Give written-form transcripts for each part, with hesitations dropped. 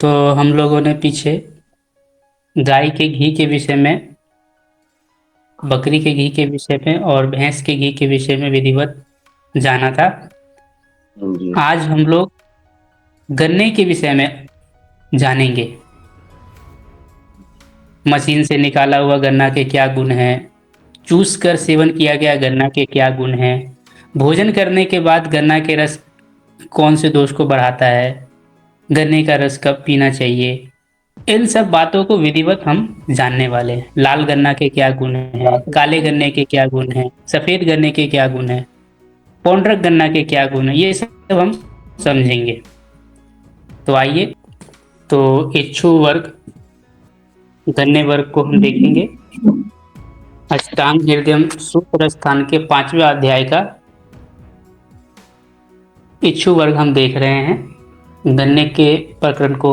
तो हम लोगों ने पीछे गाय के घी के विषय में, बकरी के घी के विषय में और भैंस के घी के विषय में विधिवत जाना था। हाँ जी। आज हम लोग गन्ने के विषय में जानेंगे। मशीन से निकाला हुआ गन्ना के क्या गुण हैं, चूस कर सेवन किया गया गन्ना के क्या गुण हैं, भोजन करने के बाद गन्ना के रस कौन से दोष को बढ़ाता है, गन्ने का रस कब पीना चाहिए, इन सब बातों को विधिवत हम जानने वाले हैं। लाल गन्ना के क्या गुण हैं, काले गन्ने के क्या गुण हैं, सफेद गन्ने के क्या गुण हैं, पौंडरक गन्ना के क्या गुण हैं, ये सब हम समझेंगे। तो आइए, तो इच्छु वर्ग, गन्ने वर्ग को हम देखेंगे। अष्टांग हृदय सूत्र स्थान के 5वें अध्याय का इच्छु वर्ग हम देख रहे हैं। गन्ने के प्रकरण को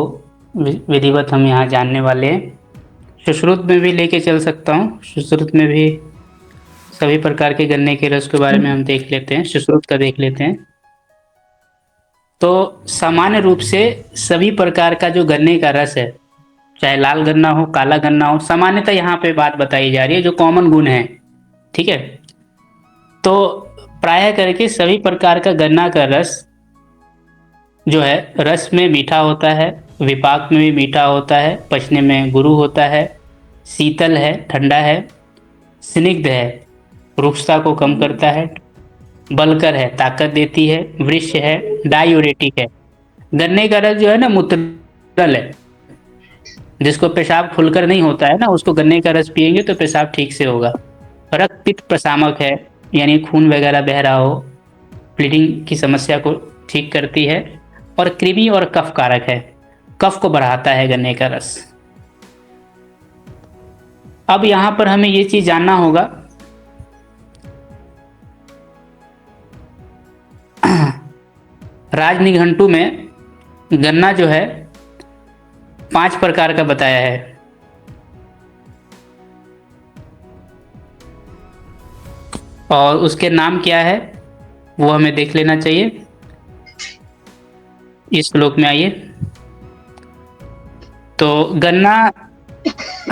विधिवत हम यहाँ जानने वाले हैं। सुश्रुत में भी लेके चल सकता हूँ, सुश्रुत में भी सभी प्रकार के गन्ने के रस के बारे में हम देख लेते हैं, सुश्रुत का देख लेते हैं। तो सामान्य रूप से सभी प्रकार का जो गन्ने का रस है, चाहे लाल गन्ना हो काला गन्ना हो, सामान्यतः यहाँ पे बात बताई जा रही है जो कॉमन गुण है। ठीक है, तो प्रायः करके सभी प्रकार का गन्ना का रस जो है, रस में मीठा होता है, विपाक में भी मीठा होता है, पचने में गुरु होता है, शीतल है, ठंडा है, स्निग्ध है, रुक्षता को कम करता है, बलकर है, ताकत देती है, वृक्ष है, डायूरेटिक है। गन्ने का रस जो है ना, मूत्रल है। जिसको पेशाब खुलकर नहीं होता है ना, उसको गन्ने का रस पिएंगे तो पेशाब ठीक से होगा। रक्त पित्त प्रशामक है, यानी खून वगैरह बह रहा हो, ब्लीडिंग की समस्या को ठीक करती है। और कृमि और कफ कारक है, कफ को बढ़ाता है गन्ने का रस। अब यहां पर हमें ये चीज जानना होगा, राजनिघंटु में गन्ना जो है 5 प्रकार का बताया है। और उसके नाम क्या है वो हमें देख लेना चाहिए। इस श्लोक में आइए। तो गन्ना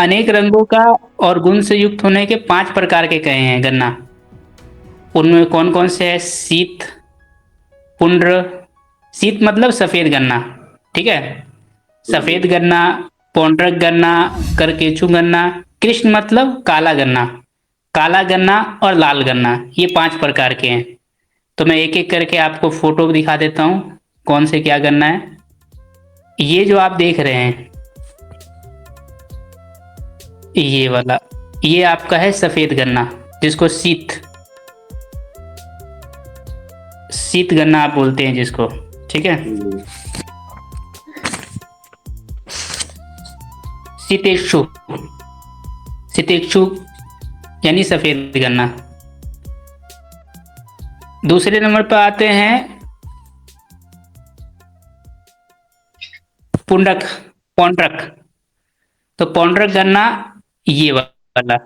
अनेक रंगों का और गुण से युक्त होने के 5 प्रकार के कहे हैं गन्ना। उनमें कौन कौन से है? शीत, पुंड्र, शीत मतलब सफेद गन्ना, ठीक है, सफेद गन्ना, पौंड्रक गन्ना, करकेचु गन्ना, कृष्ण मतलब काला गन्ना, काला गन्ना और लाल गन्ना, ये 5 प्रकार के हैं। तो मैं एक एक करके आपको फोटो दिखा देता हूँ कौन से क्या गन्ना है। ये जो आप देख रहे हैं, ये वाला, ये आपका है सफेद गन्ना, जिसको शीत शीत गन्ना आप बोलते हैं जिसको, ठीक है। शीतेक्षु, शीतेक्षु यानी सफेद गन्ना। दूसरे नंबर पर आते हैं पुंडक, पौंड्रक। तो पौंड्रक गन्ना ये वाला,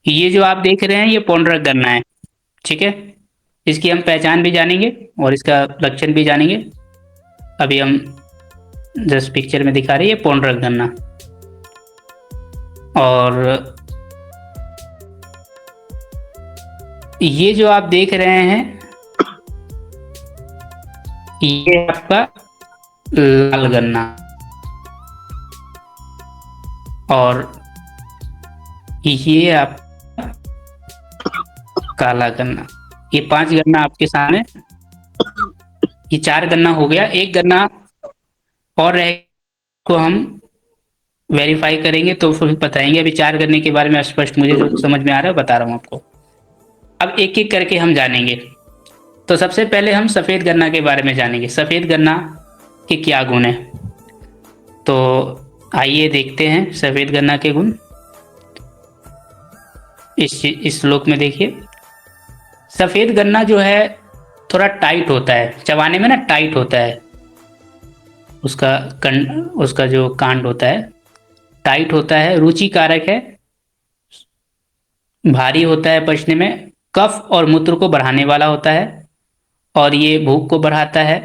ये जो आप देख रहे हैं ये पौंड्रक गन्ना है, ठीक है। इसकी हम पहचान भी जानेंगे और इसका लक्षण भी जानेंगे। अभी हम जस्ट पिक्चर में दिखा रही है पौंड्रक गन्ना। और ये जो आप देख रहे हैं ये आपका लाल गन्ना, और ये आप काला गन्ना। ये 5 गन्ना आपके सामने, ये 4 गन्ना हो गया। एक गन्ना और रह को हम वेरीफाई करेंगे तो फिर बताएंगे। अभी 4 गन्ने के बारे में स्पष्ट मुझे जो समझ में आ रहा है बता रहा हूँ आपको। अब एक एक करके हम जानेंगे। तो सबसे पहले हम सफ़ेद गन्ना के बारे में जानेंगे, सफ़ेद गन्ना के क्या गुण है। तो आइए देखते हैं सफ़ेद गन्ना के गुण। इस श्लोक में देखिए, सफ़ेद गन्ना जो है थोड़ा टाइट होता है, चबाने में ना टाइट होता है, उसका जो कांड होता है टाइट होता है, रुचिकारक है, भारी होता है पचने में, कफ और मूत्र को बढ़ाने वाला होता है, और ये भूख को बढ़ाता है,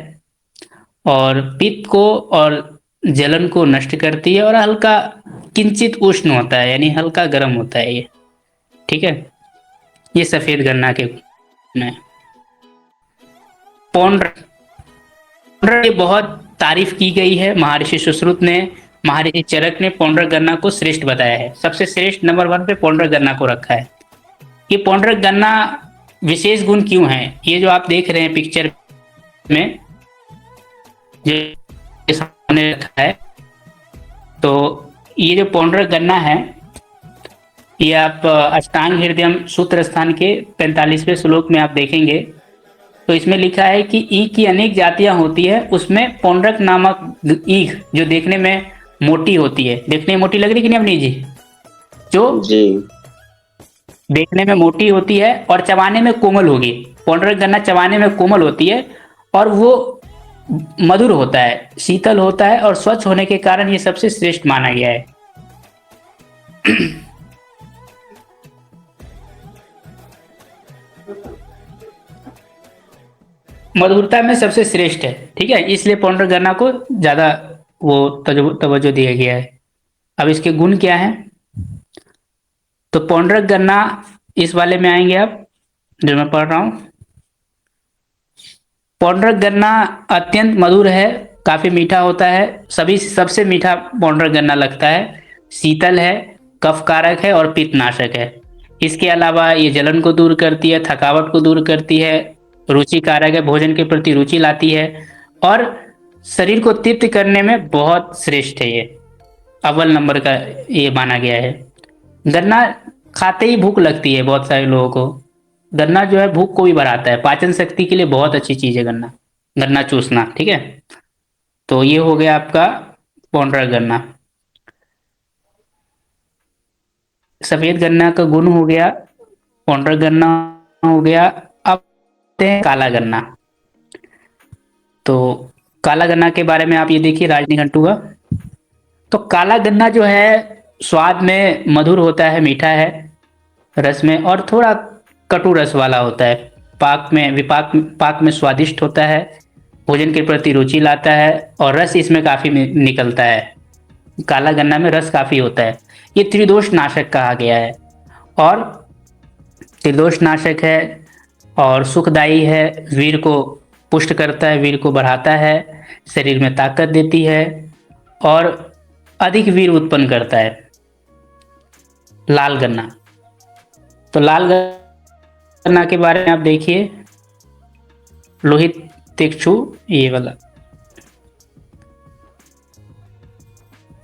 और पित्त को और जलन को नष्ट करती है, और हल्का किंचित उष्ण होता है, यानी हल्का गर्म होता है ये। ठीक है, ये सफेद गन्ना के गुण हैं। पौंड्र, पौंड्र की बहुत तारीफ की गई है। महर्षि सुश्रुत ने, महर्षि चरक ने पौंड्रक गन्ना को श्रेष्ठ बताया है। सबसे श्रेष्ठ नंबर 1 पे पौंड्रक गन्ना को रखा है। ये पौंड्रक गन्ना विशेष गुण क्यों है? ये जो आप देख रहे हैं पिक्चर में, जो सामने रखा है, तो ये जो पौंड्रक गन्ना है, ये आप अष्टांग हृदयम सूत्र स्थान के 45वें श्लोक में आप देखेंगे, तो इसमें लिखा है कि ईख की अनेक जातियां होती है, उसमें पौंड्रक नामक ईख जो देखने में मोटी होती है, देखने में मोटी लग रही कि नहीं अपनी जी, जो जी देखने में मोटी होती है और चबाने में कोमल होगी। पौंड्रक गन्ना चबाने में कोमल होती है और वो मधुर होता है, शीतल होता है, और स्वच्छ होने के कारण ये सबसे श्रेष्ठ माना गया है। मधुरता में सबसे श्रेष्ठ है। ठीक है, इसलिए पौंड्रक गन्ना को ज्यादा वो तवज्जो दिया गया है। अब इसके गुण क्या है? तो पौंड्रक गन्ना, इस वाले में आएंगे आप, जो मैं पढ़ रहा हूं। पौंड्रक गन्ना अत्यंत मधुर है, काफी मीठा होता है, सभी सबसे मीठा पौंड्रक गन्ना लगता है। शीतल है, कफकारक है और पित्तनाशक है। इसके अलावा ये जलन को दूर करती है, थकावट को दूर करती है, रुचिकारक है, भोजन के प्रति रुचि लाती है, और शरीर को तृप्त करने में बहुत श्रेष्ठ है। ये अव्वल नंबर का ये माना गया है। गन्ना खाते ही भूख लगती है बहुत सारे लोगों को। गन्ना जो है भूख को भी बढ़ाता है, पाचन शक्ति के लिए बहुत अच्छी चीज है गन्ना, गन्ना चूसना। ठीक है, तो ये हो गया आपका पौंड्रक गन्ना। सफेद गन्ना का गुण हो गया, पौंड्रक गन्ना हो गया। अब आते हैं काला गन्ना। तो काला गन्ना के बारे में आप ये देखिए राजनिघंटू का। तो काला गन्ना जो है स्वाद में मधुर होता है, मीठा है रस में, और थोड़ा कटु रस वाला होता है। पाक में स्वादिष्ट होता है, भोजन के प्रति रुचि लाता है, और रस इसमें काफी निकलता है। काला गन्ना में रस काफी होता है। ये त्रिदोष नाशक कहा गया है, और त्रिदोष नाशक है और सुखदायी है, वीर को पुष्ट करता है, वीर को बढ़ाता है, शरीर में ताकत देती है, और अधिक वीर उत्पन्न करता है। लाल गन्ना, तो लाल गन्ना के बारे में आप देखिए, लोहित तिक्षु, ये वाला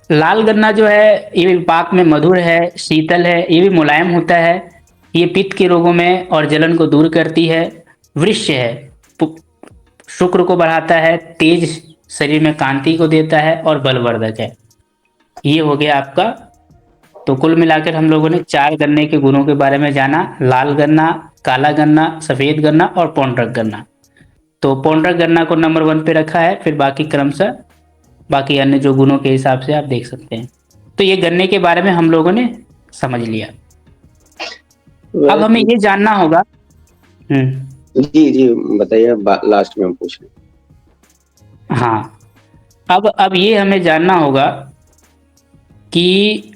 लाल गन्ना जो है, ये भी पाक में मधुर है, शीतल है, ये भी मुलायम होता है। ये पित्त के रोगों में और जलन को दूर करती है। वृक्ष है, शुक्र को बढ़ाता है, तेज शरीर में कांति को देता है, और बलवर्धक है। ये हो गया आपका। तो कुल मिलाकर हम लोगों ने 4 गन्ने के गुणों के बारे में जाना: लाल गन्ना, काला गन्ना, सफेद गन्ना और पौंड्रक गन्ना। तो पौंड्रक गन्ना को नंबर 1 पे रखा है, फिर बाकी क्रमशः बाकी अन्य जो गुणों के हिसाब से आप देख सकते हैं। तो ये गन्ने के बारे में हम लोगों ने समझ लिया। अब हमें ये जानना होगा। जी जी बताइए, लास्ट में हम पूछ रहे। हाँ, अब ये हमें जानना होगा कि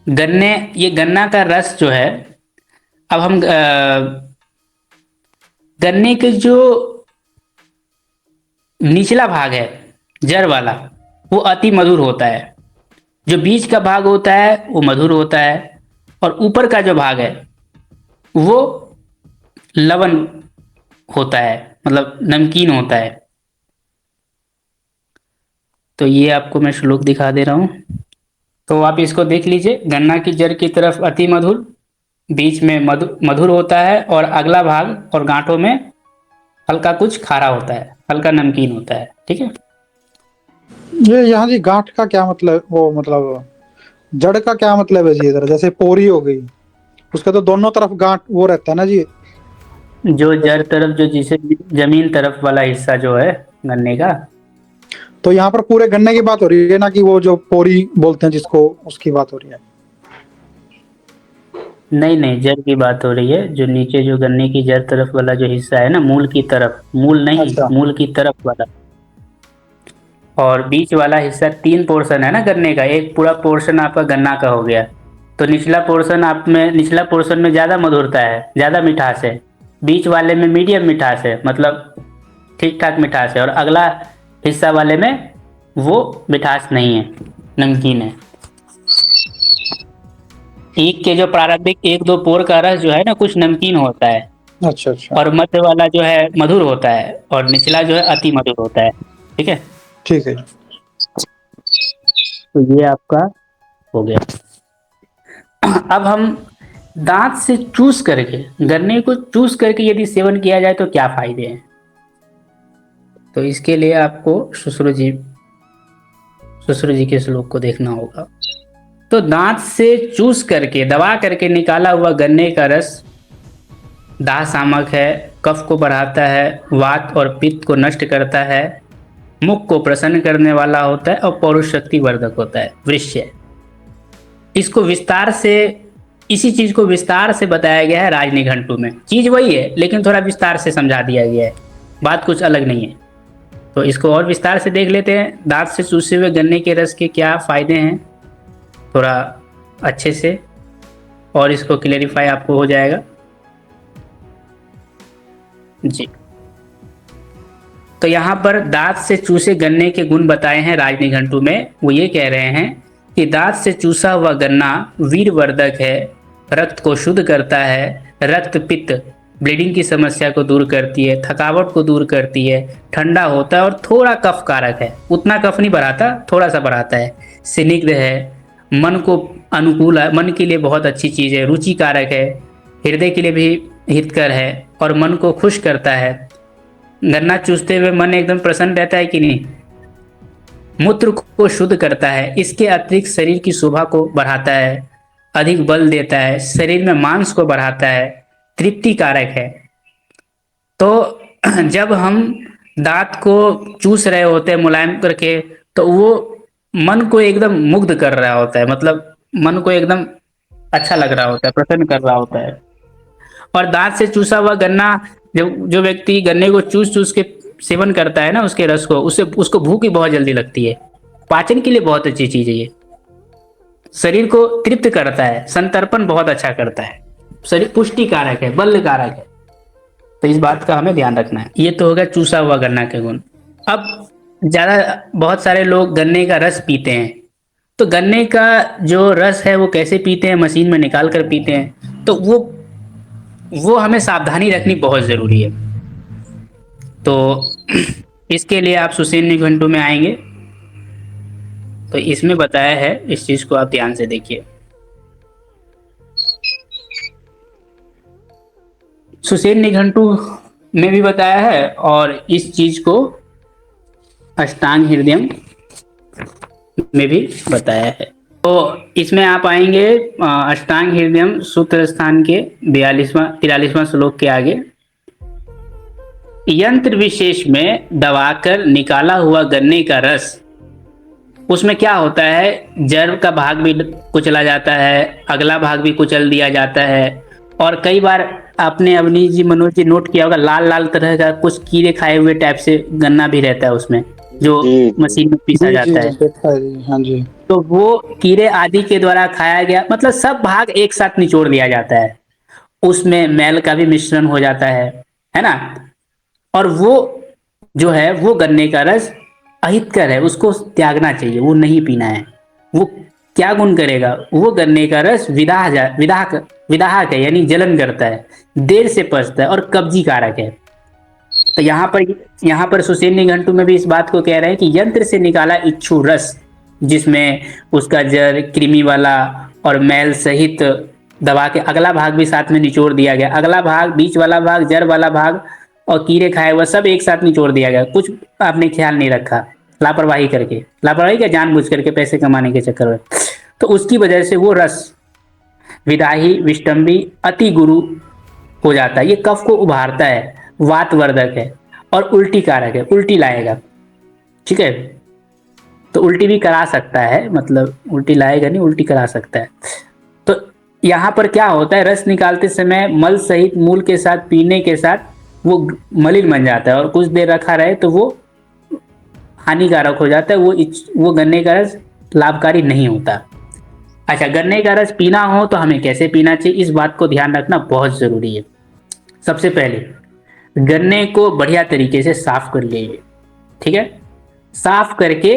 ये गन्ना का रस जो है, अब हम गन्ने के जो निचला भाग है, जड़ वाला, वो अति मधुर होता है। जो बीज का भाग होता है वो मधुर होता है, और ऊपर का जो भाग है वो लवण होता है, मतलब नमकीन होता है। तो ये आपको मैं श्लोक दिखा दे रहा हूं, तो आप इसको देख लीजिए। गन्ना की जड़ की तरफ अति मधुर, बीच में मधुर होता है, और अगला भाग और गांठों में हल्का कुछ खारा होता है, हल्का नमकीन होता है। ठीक है, ये यहाँ जी गांठ का क्या मतलब, वो मतलब जड़ का क्या मतलब है जी? इधर जैसे पोरी हो गई, उसका तो दोनों तरफ गांठ वो रहता है ना जी। जो जड़ तरफ, जो जिसे जमीन तरफ वाला हिस्सा जो है गन्ने का, तो यहाँ पर पूरे गन्ने की बात हो रही है ना, कि वो जो पोरी बोलते हैं जिसको, उसकी बात हो रही है? नहीं नहीं, जड़ की बात हो रही है। जो नीचे जो गन्ने की जड़ तरफ वाला जो हिस्सा है ना, मूल की तरफ, मूल नहीं, अच्छा। मूल की तरफ वाला, और बीच वाला हिस्सा 3 पोर्शन है ना गन्ने का, एक पूरा पोर्शन आपका गन्ना का हो गया। तो निचला पोर्शन में ज़्यादा मधुरता है, ज़्यादा मिठास है, बीच वाले में मीडियम मिठास है, मतलब ठीक ठाक मिठास है, और अगला हिस्सा वाले में वो मिठास नहीं है, नमकीन है। ईख के जो प्रारंभिक 1-2 पोर का रस जो है ना कुछ नमकीन होता है, अच्छा अच्छा, और मध्य वाला जो है मधुर होता है, और निचला जो है अति मधुर होता है। ठीक है, ठीक है। तो ये आपका हो गया। अब हम दांत से चूस करके, गन्ने को चूस करके यदि सेवन किया जाए तो क्या फायदे हैं, तो इसके लिए आपको सुश्रुत जी के श्लोक को देखना होगा। तो दांत से चूस करके दबा करके निकाला हुआ गन्ने का रस दाह शामक है, कफ को बढ़ाता है, वात और पित्त को नष्ट करता है, मुख को प्रसन्न करने वाला होता है, और पौरुष शक्ति वर्धक होता है, वृश्य। इसको विस्तार से, इसी चीज को विस्तार से बताया गया है राजनिघंटु में। चीज वही है लेकिन थोड़ा विस्तार से समझा दिया गया है, बात कुछ अलग नहीं है। तो इसको और विस्तार से देख लेते हैं, दांत से चूसे हुए गन्ने के रस के क्या फायदे हैं थोड़ा अच्छे से, और इसको क्लेरिफाई आपको हो जाएगा जी। तो यहाँ पर दांत से चूसे गन्ने के गुण बताए हैं राजनिघंटु में। वो ये कह रहे हैं कि दांत से चूसा हुआ गन्ना वीरवर्धक है, रक्त को शुद्ध करता है, रक्त पित्त ब्लीडिंग की समस्या को दूर करती है, थकावट को दूर करती है, ठंडा होता है, और थोड़ा कफ कारक है, उतना कफ नहीं बढ़ाता, थोड़ा सा बढ़ाता है, स्निग्ध है, मन को अनुकूल है, मन के लिए बहुत अच्छी चीज़ है, रुचि कारक है, हृदय के लिए भी हितकर है, और मन को खुश करता है। गन्ना चूसते हुए मन एकदम प्रसन्न रहता है कि नहीं। मूत्र को शुद्ध करता है, इसके अतिरिक्त शरीर की शोभा को बढ़ाता है, अधिक बल देता है, शरीर में मांस को बढ़ाता है, तृप्ति कारक है। तो जब हम दांत को चूस रहे होते हैं मुलायम करके, तो वो मन को एकदम मुग्ध कर रहा होता है, मतलब मन को एकदम अच्छा लग रहा होता है, प्रसन्न कर रहा होता है। और दांत से चूसा हुआ गन्ना, जो व्यक्ति गन्ने को चूस चूस के सेवन करता है ना उसके रस को, उसको भूख भी बहुत जल्दी लगती है, पाचन के लिए बहुत अच्छी चीज है ये, शरीर को तृप्त करता है, संतर्पण बहुत अच्छा करता है, शरीर पुष्टि कारक है, बल कारक है। तो इस बात का हमें ध्यान रखना है। ये तो होगा चूसा हुआ गन्ना के गुण। अब बहुत सारे लोग गन्ने का रस पीते हैं, तो गन्ने का जो रस है वो कैसे पीते हैं, मशीन में निकाल कर पीते हैं, तो वो हमें सावधानी रखनी बहुत जरूरी है। तो इसके लिए आप सुसेन निघंटु में आएंगे तो इसमें बताया है, इस चीज को आप ध्यान से देखिए। सुसेन निघंटु में भी बताया है, और इस चीज को अष्टांग हृदयम में भी बताया है। तो इसमें आप आएंगे अष्टांग हृदयम सूत्र स्थान के 43वां श्लोक के आगे। यंत्र विशेष में दबाकर निकाला हुआ गन्ने का रस, उसमें क्या होता है, जड़ का भाग भी कुचला जाता है, अगला भाग भी कुचल दिया जाता है, और कई बार आपने अवनीश जी, मनोज जी नोट किया होगा, लाल लाल तरह का कुछ कीड़े खाए हुए टाइप से गन्ना भी रहता है उसमें, जो मशीन में पीसा जाता है। हाँ जी। तो वो कीड़े आदि के द्वारा खाया गया, मतलब सब भाग एक साथ निचोड़ दिया जाता है, उसमें मैल का भी मिश्रण हो जाता है ना। और वो जो है वो गन्ने का रस अहितकर है, उसको त्यागना चाहिए, वो नहीं पीना है। वो क्या गुण करेगा, वो गन्ने का रस विदाहक है, यानी जलन करता है, देर से पचता है, और कब्जी कारक है। तो यहाँ पर सुसेन निघंटु में भी इस बात को कह रहे हैं कि यंत्र से निकाला इच्छु रस, जिसमें उसका जड़, कृमि वाला और मैल सहित दबा के अगला भाग भी साथ में निचोड़ दिया गया, अगला भाग, बीच वाला भाग, जड़ वाला भाग और कीड़े खाए हुआ सब एक साथ निचोड़ दिया गया। कुछ आपने ख्याल नहीं रखा, लापरवाही क्या, जानबूझ करके पैसे कमाने के चक्कर में। तो उसकी वजह से वो रस विदाही, विष्टम्बी, अति गुरु हो जाता है। ये कफ को उभारता है, वातवर्धक है, और उल्टी कारक है, उल्टी लाएगा। ठीक है, तो उल्टी भी करा सकता है, मतलब उल्टी लाएगा नहीं, उल्टी करा सकता है। तो यहाँ पर क्या होता है, रस निकालते समय मल सहित मूल के साथ पीने के साथ वो मलिन बन जाता है, और कुछ देर रखा रहे तो वो हानिकारक हो जाता है, वो गन्ने का रस लाभकारी नहीं होता। अच्छा, गन्ने का रस पीना हो तो हमें कैसे पीना चाहिए, इस बात को ध्यान रखना बहुत ज़रूरी है। सबसे पहले गन्ने को बढ़िया तरीके से साफ कर लीजिए, ठीक है। साफ करके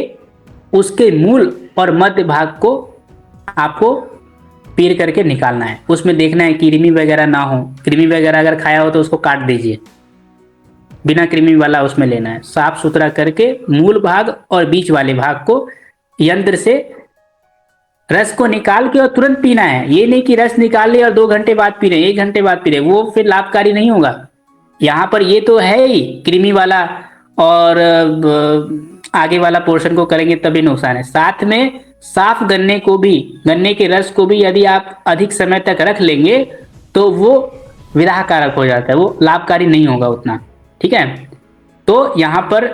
उसके मूल और मध्य भाग को आपको पीर करके निकालना है। उसमें देखना है कृमि वगैरह ना हो, कृमि वगैरह अगर खाया हो तो उसको काट दीजिए, बिना कृमि वाला उसमें लेना है। साफ सुथरा करके मूल भाग और बीच वाले भाग को यंत्र से रस को निकाल के और तुरंत पीना है। ये नहीं कि रस निकाल लिया और 2 घंटे बाद पी रहे, 1 घंटे बाद पी रहे, वो फिर लाभकारी नहीं होगा। यहाँ पर ये तो है ही कृमि वाला, और आगे वाला पोर्शन को करेंगे तभी नुकसान है। साथ में साफ गन्ने को भी, गन्ने के रस को भी यदि आप अधिक समय तक रख लेंगे तो वो विराहकारक हो जाता है, वो लाभकारी नहीं होगा उतना, ठीक है। तो यहाँ पर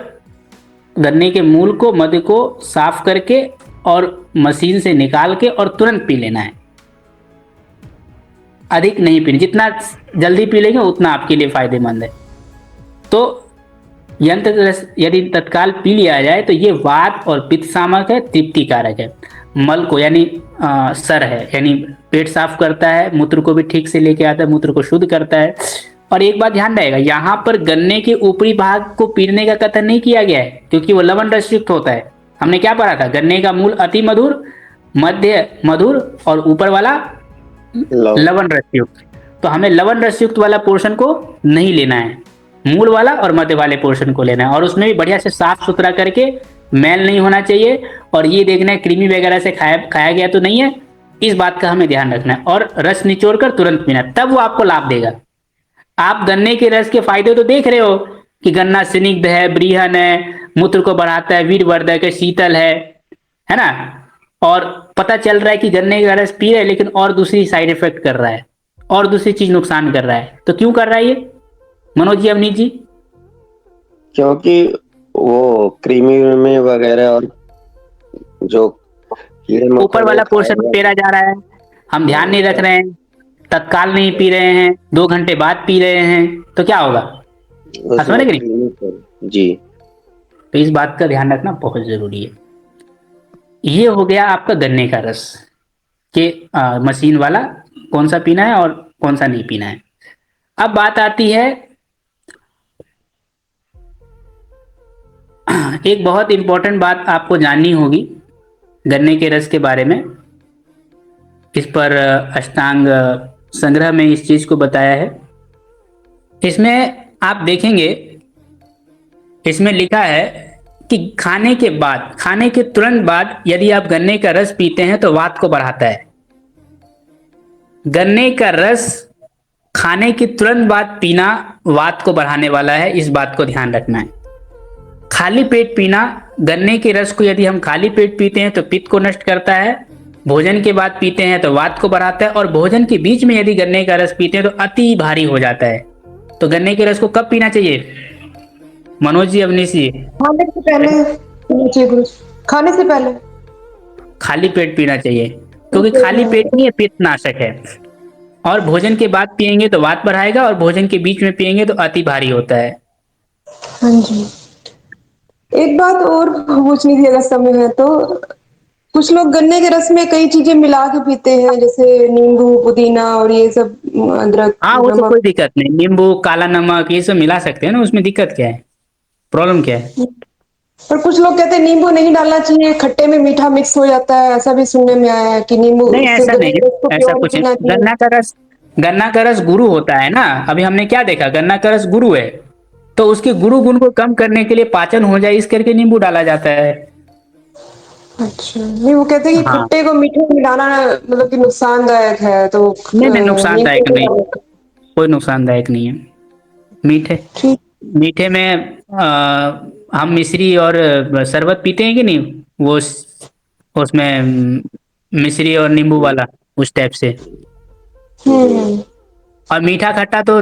गन्ने के मूल को, मध्य को साफ करके और मशीन से निकाल के और तुरंत पी लेना है। अधिक नहीं पीना, जितना जल्दी पी लेंगे उतना आपके लिए फायदेमंद है। तो यंत्र रस यदि तत्काल पी लिया जाए तो ये वात और पित्त शामक है, तृप्तिकारक है। मल को यानी सर है, यानी पेट साफ करता है, मूत्र को भी ठीक से लेके आता है, मूत्र को शुद्ध करता है। और एक बात ध्यान रहेगा, यहाँ पर गन्ने के ऊपरी भाग को पीने का कथन नहीं किया गया है, क्योंकि वो लवण रस युक्त होता है। हमने क्या पढ़ा था, गन्ने का मूल अति मधुर, मध्य मधुर और ऊपर वाला लवण रस युक्त। तो हमें लवण रस युक्त वाला पोर्शन को नहीं लेना है, मूल वाला और मध्य वाले पोर्शन को लेना है। और उसमें भी बढ़िया से साफ सुथरा करके, मैल नहीं होना चाहिए, और ये देखना है कृमि वगैरह से खाया गया तो नहीं है, इस बात का हमें ध्यान रखना है। और रस निचोड़ कर तुरंत पीना, तब वो आपको लाभ देगा। आप गन्ने के रस के फायदे तो देख रहे हो कि गन्ना स्निग्ध है, ब्रीहन है, मूत्र को बढ़ाता है, वीरवर्धक है, शीतल है ना। और पता चल रहा है कि गन्ने का रस पी रहे हैं लेकिन और दूसरी साइड इफेक्ट कर रहा है, और दूसरी चीज नुकसान कर रहा है। तो क्यों कर रहा है ये मनोज जी, अवनीत जी? क्योंकि वो कृमि में वगैरह और जो कीड़े ऊपर वाला पोर्शन पेरा जा रहा है, हम ध्यान नहीं रख रहे हैं, तत्काल नहीं पी रहे हैं, 2 घंटे बाद पी रहे हैं, तो क्या होगा, समझ गए जी। तो इस बात का ध्यान रखना बहुत जरूरी है। ये हो गया आपका गन्ने का रस के मशीन वाला कौन सा पीना है और कौन सा नहीं पीना है। अब बात आती है एक बहुत इंपॉर्टेंट बात आपको जाननी होगी गन्ने के रस के बारे में। इस पर अष्टांग संग्रह में इस चीज को बताया है। इसमें आप देखेंगे, इसमें लिखा है कि खाने के बाद, खाने के तुरंत बाद यदि आप गन्ने का रस पीते हैं तो वात को बढ़ाता है। गन्ने का रस खाने के तुरंत बाद पीना वात को बढ़ाने वाला है, इस बात को ध्यान रखना है। खाली पेट पीना, गन्ने के रस को यदि हम खाली पेट पीते हैं तो पित्त को नष्ट करता है, भोजन के बाद पीते हैं तो वात को बढ़ाता है, और भोजन के बीच में यदि गन्ने का रस पीते हैं तो अति भारी हो जाता है। तो गन्ने के रस को कब पीना चाहिए मनोज जी, अवनीश जी? खाने से पहले पीना चाहिए गुरु, खाने से पहले खाली पेट पीना चाहिए, क्योंकि खाली पेट नहीं है, पित्त नाशक है। और भोजन के बाद पिएंगे तो वात बढ़ाएगा, और भोजन के बीच में पिएंगे तो अति भारी होता है। हाँ जी। एक बात और पूछनी थी अगर समय है तो, कुछ लोग गन्ने के रस में कई चीजें मिला के पीते हैं, जैसे नींबू, पुदीना और ये सब, अदरक, हाँ, वो तो नमक। कोई दिक्कत नहीं, नींबू, काला नमक ये सब मिला सकते हैं ना, उसमें दिक्कत क्या है, प्रॉब्लम क्या है? पर कुछ लोग कहते हैं नींबू नहीं डालना चाहिए, खट्टे में मीठा मिक्स हो जाता है, ऐसा भी सुनने में आया है कि नींबू नहीं, ऐसा नहीं है, ऐसा कुछ नहीं। चाहिए। गन्ना का रस गुरु होता है ना। अभी हमने क्या देखा, गन्ना का रस गुरु है, तो उसके गुरु गुण को कम करने के लिए, पाचन हो जाए इस करके नींबू डाला जाता है। अच्छा, नहीं वो कहते हैं कि हाँ, खट्टे को मीठे में मिलाना मतलब कि नुकसानदायक है, तो नहीं नुकसानदायक नहीं, नींबू कोई नुकसानदायक नहीं है। मीठे ठीक। मीठे में हम मिश्री और शरबत पीते हैं कि नहीं, वो उसमें मिश्री और नींबू वाला, उस टाइप से। हम्म। और मीठा खट्टा तो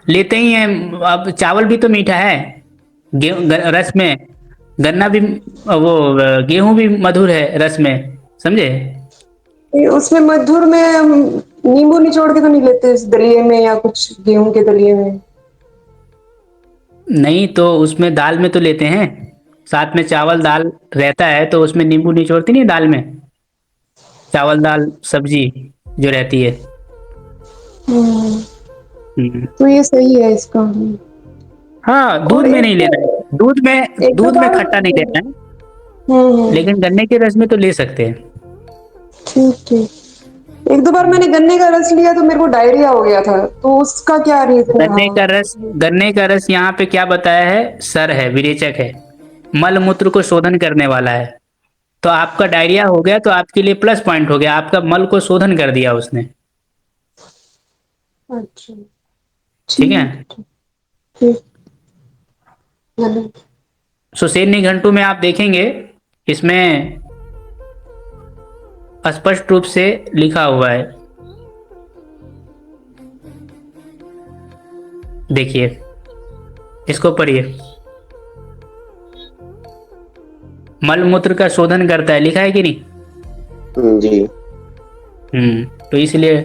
लेते ही हैं। अब चावल भी तो मीठा है, रस में। गन्ना भी, वो गेहूं भी मधुर है रस में, समझे? उसमें मधुर में हम नींबू निचोड़ के तो नहीं लेते इस दलिए में या कुछ गेहूं के दलिए में? नहीं, तो उसमें दाल में तो लेते हैं, साथ में चावल दाल रहता है तो उसमें नींबू निचोड़ती नहीं दाल में, चावल दाल सब्जी जो रहती है। हम्म, हम्म। तो ये सही है इसका। हाँ, और दूध में नहीं लेना है, एक दो दूध में बार खट्टा नहीं लेना है, हम्म, लेकिन गन्ने के रस में तो ले सकते हैं। ठीक ठीक। एक दो बार मैंने गन्ने का रस लिया तो मेरे को डायरिया हो गया था, तो उसका क्या रीजन रहा? गन्ने का रस यहाँ पे क्या बताया है, सर है, विरेचक है, मल मूत्र को शोधन करने वाला है। तो आपका डायरिया हो गया तो आपके लिए प्लस पॉइंट हो गया, आपका मल को शोधन कर दिया उसने। अच्छा, ठीक है। ठीक ठीक। धन्यवाद। सुसेन निघंटू में आप देखेंगे, इसमें स्पष्ट रूप से लिखा हुआ है, देखिए, इसको पढ़िए। मल मूत्र का शोधन करता है, लिखा है कि नहीं? जी। तो इसलिए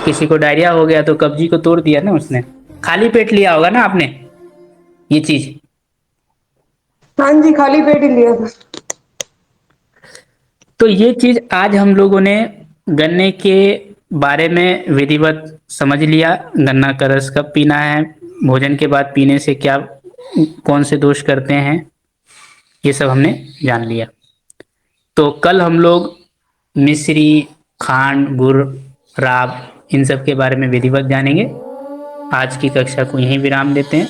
किसी को डायरिया हो गया तो कब्जी को तोड़ दिया ना उसने। खाली पेट लिया होगा ना आपने ये चीज। हाँ जी, खाली पेट ही लिया था। तो ये चीज आज हम लोगों ने गन्ने के बारे में विधिवत समझ लिया। गन्ना का रस कब पीना है, भोजन के बाद पीने से क्या, कौन से दोष करते हैं, ये सब हमने जान लिया। तो कल हम लोग मिश्री, खांड, गुड़, राब, इन सब के बारे में विधिवत जानेंगे। आज की कक्षा को यहीं विराम देते हैं।